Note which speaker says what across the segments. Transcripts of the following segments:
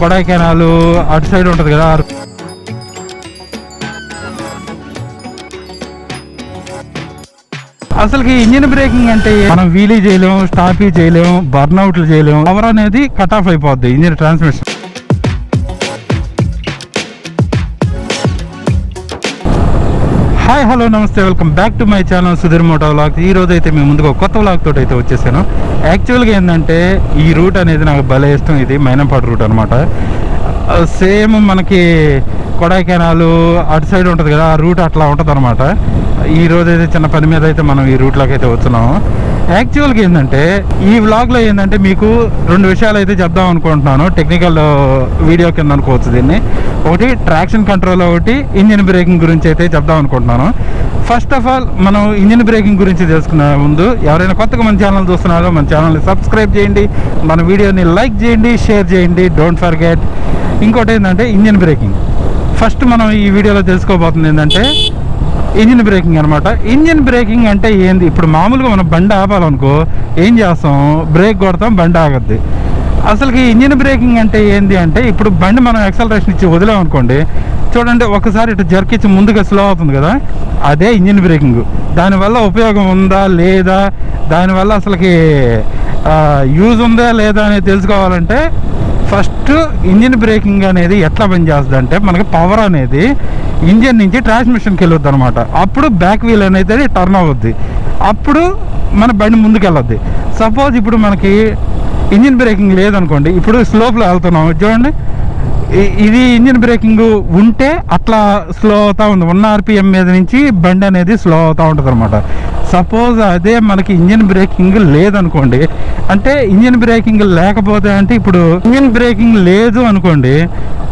Speaker 1: కొడైకెనాల్ అటు సైడ్ ఉంటుంది కదా. అసలుకి ఇంజిన్ బ్రేకింగ్ అంటే మనం వీలీ చేయలేం, స్టాపీ చేయలేం, బర్న్అవుట్లు చేయలేం. పవర్ అనేది కట్ ఆఫ్ అయిపోద్ది ఇంజిన్ ట్రాన్స్మిషన్. హాయ్ హలో నమస్తే, welcome back to my channel Sudheer moto vlogs. ఈ రోజు అయితే మేము ముందుకు కొత్త వ్లాగ్ తోటి అయితే వచ్చేసాను. యాక్చువల్గా ఏంటంటే ఈ రూట్ అనేది నాకు భలే ఇష్టం. ఇది మైనంపాడు రూట్ అనమాట. సేమ్ మనకి కొడైకెనాల్ అటు సైడ్ ఉంటుంది కదా, ఆ రూట్ అట్లా ఉంటుంది అనమాట. ఈ రోజు అయితే చిన్న పని మీద అయితే మనం ఈ రూట్లోకి అయితే వచ్చున్నాము. యాక్చువల్గా ఏంటంటే ఈ వ్లాగ్లో ఏంటంటే మీకు రెండు విషయాలు అయితే చెప్దాం అనుకుంటున్నాను. టెక్నికల్ వీడియో కింద అనుకోవచ్చు దీన్ని. ఒకటి ట్రాక్షన్ కంట్రోల్, ఒకటి ఇంజిన్ బ్రేకింగ్ గురించి అయితే చెప్దాం అనుకుంటున్నాను. ఫస్ట్ ఆఫ్ ఆల్ మనం ఇంజిన్ బ్రేకింగ్ గురించి తెలుసుకునే ముందు ఎవరైనా కొత్తగా మన ఛానల్ చూస్తున్నారో మన ఛానల్ని సబ్స్క్రైబ్ చేయండి, మన వీడియోని లైక్ చేయండి, షేర్ చేయండి, డోంట్ ఫర్గెట్. ఇంకోటి ఏంటంటే ఇంజిన్ బ్రేకింగ్. ఫస్ట్ మనం ఈ వీడియోలో తెలుసుకోబోతుంది ఏంటంటే ఇంజిన్ బ్రేకింగ్ అనమాట. ఇంజిన్ బ్రేకింగ్ అంటే ఏంది? ఇప్పుడు మామూలుగా మనం బండి ఆపాలనుకో ఏం చేస్తాం, బ్రేక్ కొడతాం, బండి ఆగద్ది. అసలుకి ఇంజిన్ బ్రేకింగ్ అంటే ఏంది అంటే, ఇప్పుడు బండి మనం యాక్సలరేషన్ ఇచ్చి వదిలామనుకోండి, చూడండి ఒకసారి ఇటు జర్కిచ్చి ముందుగా స్లో అవుతుంది కదా, అదే ఇంజిన్ బ్రేకింగ్. దానివల్ల ఉపయోగం ఉందా లేదా, దానివల్ల అసలుకి యూజ్ ఉందా లేదా అనేది తెలుసుకోవాలంటే ఫస్ట్ ఇంజిన్ బ్రేకింగ్ అనేది ఎట్లా పనిచేస్తుంది అంటే, మనకి పవర్ అనేది ఇంజిన్ నుంచి ట్రాన్స్మిషన్కి వెళ్ళొద్దు అనమాట. అప్పుడు బ్యాక్ వీల్ అనేది టర్న్ అవుద్ది, అప్పుడు మన బండి ముందుకు వెళ్ళొద్ది. సపోజ్ ఇప్పుడు మనకి ఇంజిన్ బ్రేకింగ్ లేదనుకోండి, ఇప్పుడు స్లోప్లో వెళ్తున్నాం చూడండి, ఇది ఇంజిన్ బ్రేకింగ్ ఉంటే అట్లా స్లో అవుతూ ఉంది. 1 RPM మీద నుంచి బండి అనేది స్లో అవుతూ ఉంటుంది అనమాట. సపోజ్ అదే మనకి ఇంజిన్ బ్రేకింగ్ లేదనుకోండి, అంటే ఇంజిన్ బ్రేకింగ్ లేకపోతే అంటే ఇప్పుడు ఇంజిన్ బ్రేకింగ్ లేదు అనుకోండి,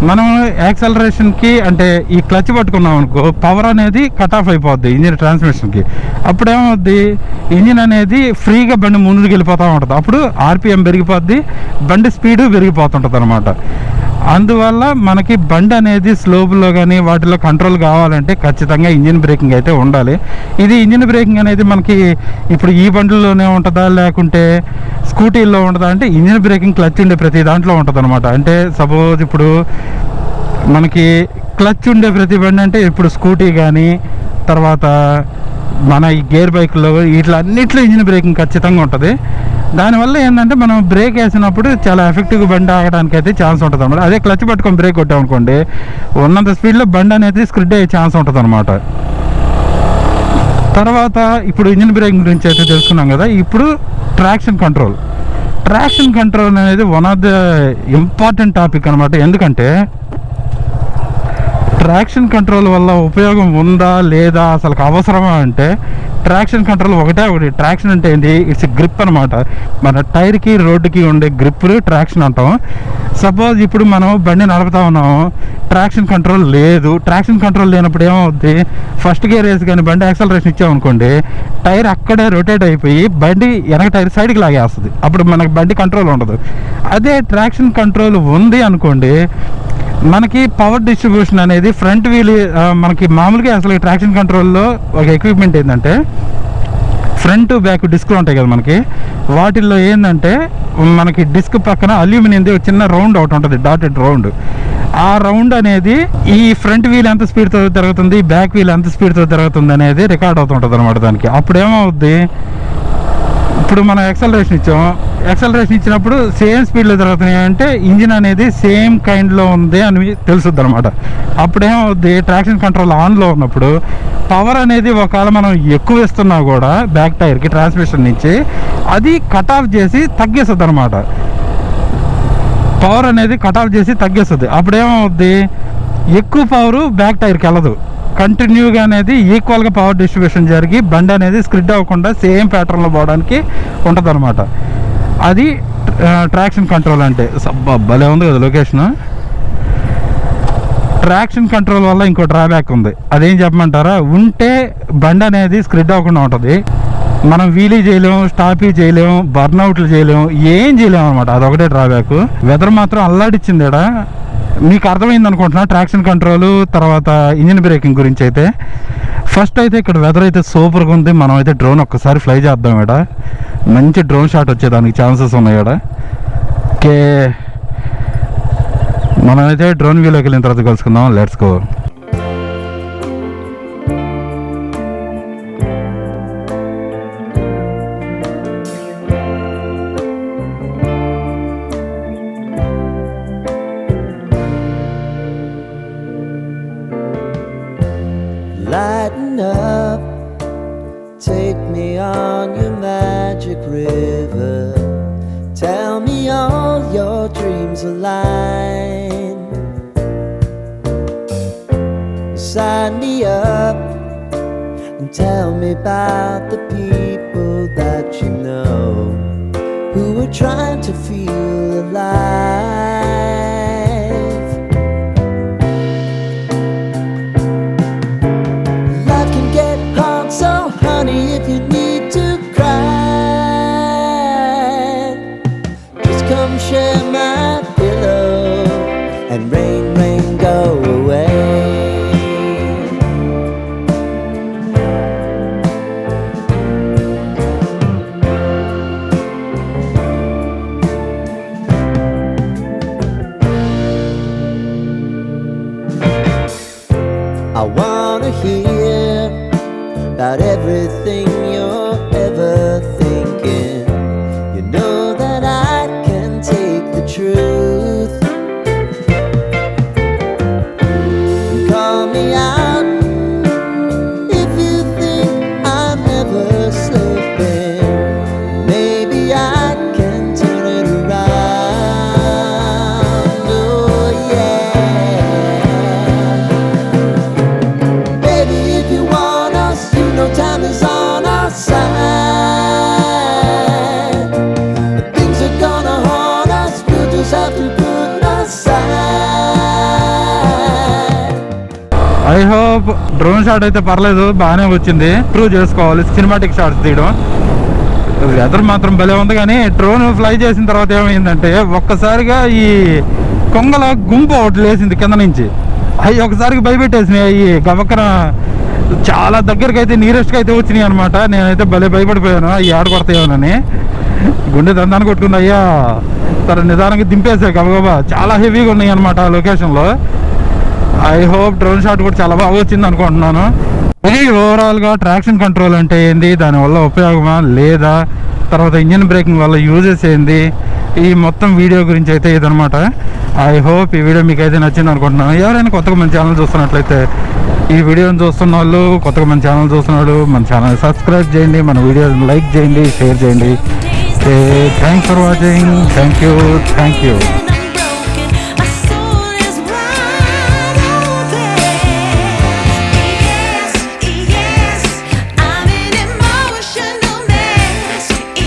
Speaker 1: మనం యాక్సలరేషన్కి అంటే ఈ క్లచ్ పట్టుకున్నాం అనుకో, పవర్ అనేది కట్ ఆఫ్ అయిపోద్ది ఇంజిన్ ట్రాన్స్మిషన్కి. అప్పుడు ఏమవుద్ది, ఇంజిన్ అనేది ఫ్రీగా బండి ముందుకు వెళ్ళిపోతూ ఉంటుంది. అప్పుడు RPM పెరిగిపోద్ది, బండి స్పీడు పెరిగిపోతుంటుంది అనమాట. అందువల్ల మనకి బండి అనేది స్లోపులో కానీ వాటిలో కంట్రోల్ కావాలంటే ఖచ్చితంగా ఇంజిన్ బ్రేకింగ్ అయితే ఉండాలి. ఇది ఇంజిన్ బ్రేకింగ్ అనేది మనకి ఇప్పుడు ఈ బండ్లలోనే ఉంటుందా లేకుంటే స్కూటీల్లో ఉంటుందా అంటే, ఇంజిన్ బ్రేకింగ్ క్లచ్ ఉండే ప్రతి దాంట్లో ఉంటుంది అనమాట. అంటే సపోజ్ ఇప్పుడు మనకి క్లచ్ ఉండే ప్రతి బండి అంటే ఇప్పుడు స్కూటీ కానీ, తర్వాత మన ఈ గేర్ బైక్లో ఇట్లా అన్నిట్లో ఇంజిన్ బ్రేకింగ్ ఖచ్చితంగా ఉంటుంది. దానివల్ల ఏంటంటే మనం బ్రేక్ వేసినప్పుడు చాలా ఎఫెక్టివ్గా బండి ఆగడానికి అయితే ఛాన్స్ ఉంటుంది అనమాట. అదే క్లచ్ పట్టుకొని బ్రేక్ కొట్టామనుకోండి, ఉన్నంత స్పీడ్లో బండి అనేది స్కిడ్ అయ్యే ఛాన్స్ ఉంటుంది అనమాట. తర్వాత ఇప్పుడు ఇంజిన్ బ్రేకింగ్ గురించి అయితే తెలుసుకున్నాం కదా, ఇప్పుడు ట్రాక్షన్ కంట్రోల్. ట్రాక్షన్ కంట్రోల్ అనేది one of the important topic అనమాట. ఎందుకంటే ట్రాక్షన్ కంట్రోల్ వల్ల ఉపయోగం ఉందా లేదా, అసలు అవసరమా అంటే, ట్రాక్షన్ కంట్రోల్ ఒకటి. ట్రాక్షన్ అంటే ఏంటి? ఇట్స్ గ్రిప్ అనమాట. మన టైర్కి రోడ్డుకి ఉండే గ్రిప్ ట్రాక్షన్ అంటాం. సపోజ్ ఇప్పుడు మనం బండి నడుపుతా ఉన్నాము, ట్రాక్షన్ కంట్రోల్ లేదు. ట్రాక్షన్ కంట్రోల్ లేనప్పుడు ఏమవుద్ది, ఫస్ట్ గేర్ వేసి కానీ బండి యాక్సలరేషన్ ఇచ్చామనుకోండి, టైర్ అక్కడే రొటేట్ అయిపోయి బండి వెనక టైర్ సైడ్కి లాగేస్తుంది. అప్పుడు మనకి బండి కంట్రోల్ ఉండదు. అదే ట్రాక్షన్ కంట్రోల్ ఉంది అనుకోండి, మనకి పవర్ డిస్ట్రిబ్యూషన్ అనేది ఫ్రంట్ వీల్ మనకి మామూలుగా అసలు ట్రాక్షన్ కంట్రోల్లో ఒక ఎక్విప్మెంట్ ఏంటంటే, ఫ్రంట్ బ్యాక్ డిస్క్లు ఉంటాయి కదా మనకి, వాటిల్లో ఏంటంటే మనకి డిస్క్ పక్కన అల్యూమినియంది ఒక చిన్న రౌండ్ ఒకటి ఉంటుంది, డాటెడ్ రౌండ్. ఆ రౌండ్ అనేది ఈ ఫ్రంట్ వీల్ ఎంత స్పీడ్తో తిరుగుతుంది, బ్యాక్ వీల్ ఎంత స్పీడ్తో తిరుగుతుంది అనేది రికార్డ్ అవుతుంటుంది అనమాట దానికి. అప్పుడు ఏమవుద్ది, ఇప్పుడు మనం యాక్సలరేషన్ ఇచ్చాం, యాక్సలరేషన్ ఇచ్చినప్పుడు సేమ్ స్పీడ్లో తిరుగుతున్నాయి అంటే ఇంజిన్ అనేది సేమ్ కైండ్లో ఉంది అని తెలుసుద్ది అనమాట. అప్పుడేమవుద్ది, ట్రాక్షన్ కంట్రోల్ ఆన్లో ఉన్నప్పుడు పవర్ అనేది ఒకవేళ మనం ఎక్కువ ఇస్తున్నా కూడా బ్యాక్ టైర్కి ట్రాన్స్మిషన్ నుంచి అది కట్ ఆఫ్ చేసి తగ్గేస్తుంది అనమాట. పవర్ అనేది కట్ ఆఫ్ చేసి తగ్గేస్తుంది. అప్పుడేమవుద్ది, ఎక్కువ పవర్ బ్యాక్ టైర్కి వెళ్ళదు, కంటిన్యూగా అనేది ఈక్వల్గా పవర్ డిస్ట్రిబ్యూషన్ జరిగి బండి అనేది స్కిడ్ అవ్వకుండా సేమ్ ప్యాటర్న్లో పోవడానికి ఉంటుంది అనమాట. అది ట్రాక్షన్ కంట్రోల్ అంటే. భలే ఉంది కదా లొకేషన్. ట్రాక్షన్ కంట్రోల్ వల్ల ఇంకో డ్రాబ్యాక్ ఉంది, అదేం చెప్పమంటారా? ఉంటే బండి అనేది స్కిడ్ అవ్వకుండా ఉంటుంది. మనం వీలీ చేయలేము, స్టాపీ చేయలేము, బర్న్అవుట్లు చేయలేము, ఏం చేయలేము అనమాట. అదొకటే డ్రాబ్యాక్. వెదర్ మాత్రం అల్లాడిచ్చింది ఇక్కడ. మీకు అర్థమైంది అనుకుంటున్నా ట్రాక్షన్ కంట్రోల్ తర్వాత ఇంజిన్ బ్రేకింగ్ గురించి అయితే. ఫస్ట్ అయితే ఇక్కడ వెదర్ అయితే సూపర్గా ఉంది. మనం అయితే డ్రోన్ ఒక్కసారి ఫ్లై చేద్దాం. ఇక్కడ మంచి డ్రోన్ షాట్ వచ్చేదానికి ఛాన్సెస్ ఉన్నాయి. ఇక్కడ ఓకే, మనమైతే డ్రోన్ వ్యూలోకి వెళ్ళిన తర్వాత కలుసుకుందాం. Let's go.
Speaker 2: Lighten up, take me on your magic river. Tell me all your dreams align. Sign me up and tell me about the people that you know who are trying to feel alive. Life can get hard, so honey, if you need to cry, just come share my pillow and rain, rain, go away. I wanna hear about everything you're ever thinking. You know that I can take the truth. And call me out if you think I'm ever slipping. Maybe I can turn it around. Oh yeah. Baby, if you want us, you know time is on our side. If things are gonna haunt us, we'll just have to put aside.
Speaker 1: I hope drone shot అయితే పర్లేదు, బాగానే వచ్చింది. Prove చేసుకోవాలి cinematic shots తీయడం. Weather మాత్రం భలే ఉంది, కానీ డ్రోన్ ఫ్లై చేసిన తర్వాత ఏమైందంటే ఒక్కసారిగా ఈ కొంగల గుంపు ఒకటి లేచింది కింద నుంచి. అవి ఒకసారికి భయపెట్టేసినాయి. అవి గబక్కన చాలా దగ్గరికి అయితే నియరెస్ట్గా అయితే వచ్చినాయి అనమాట. నేనైతే భలే భయపడిపోయాను అవి ఆడ కొడతాయోనని. గుండె దందాన్ని కొట్టుకుంది. అయ్యా తన నిదానంగా దింపేసాయి గబగబా. చాలా హెవీగా ఉన్నాయి అనమాట ఆ లొకేషన్లో. ఐ హోప్ డ్రోన్ షాట్ కూడా చాలా బాగా వచ్చింది అనుకుంటున్నాను. ఇది ఓవరాల్గా ట్రాక్షన్ కంట్రోల్ అంటే ఏంది, దానివల్ల ఉపయోగమా లేదా, తర్వాత ఇంజిన్ బ్రేకింగ్ వల్ల యూజెస్ ఏంది, ఈ మొత్తం వీడియో గురించి అయితే ఇదనమాట. ఐ హోప్ ఈ వీడియో మీకు అయితే నచ్చింది అనుకుంటున్నాను. ఎవరైనా కొత్తగా మన ఛానల్ చూస్తున్నట్లయితే, ఈ వీడియోని చూస్తున్న వాళ్ళు, కొత్తగా మన ఛానల్ చూస్తున్నాడు, మన ఛానల్ సబ్స్క్రైబ్ చేయండి, మన వీడియోని లైక్ చేయండి, షేర్ చేయండి. Thanks for watching. Thank you.